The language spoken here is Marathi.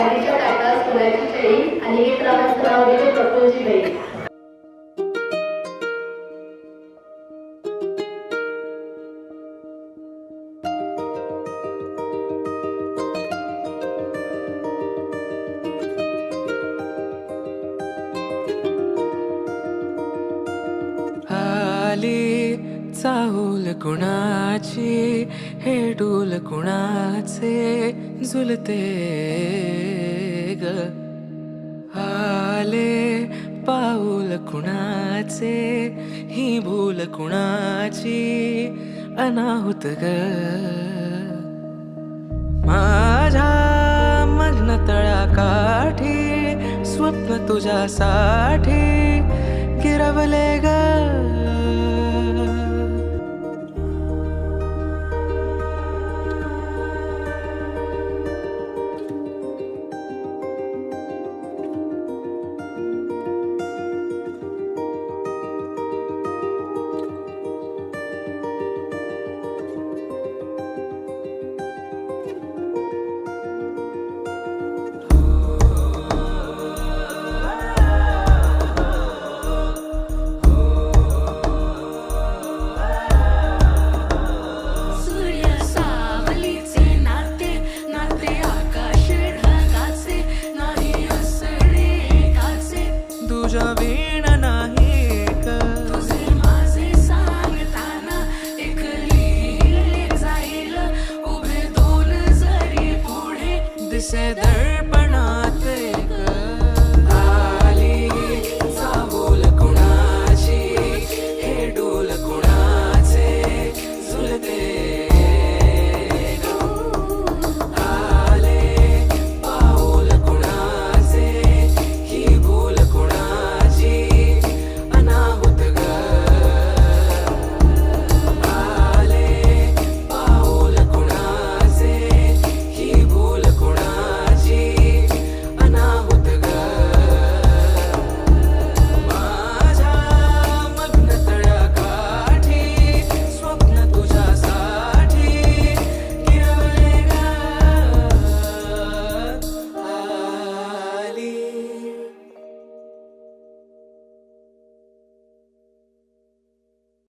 हळदीच्या ताटात सोन्याची चेळी आणि एक रामस्तरावरीचे प्रफुल्लची बहीण. चाहूल कुणाची हे डूल कुणाचे झुलते ग आले पाऊल कुणाचे ही भूल कुणाची अनाहुत ग माझ्या मग्न तळाकाठी स्वप्न तुझ्यासाठी गिरवले ग तुझ्या वीण नाही ग तुझे माझे सांगताना एक लिहिले जाईल उभे दोन जरी पुढे दिसे दर्पणा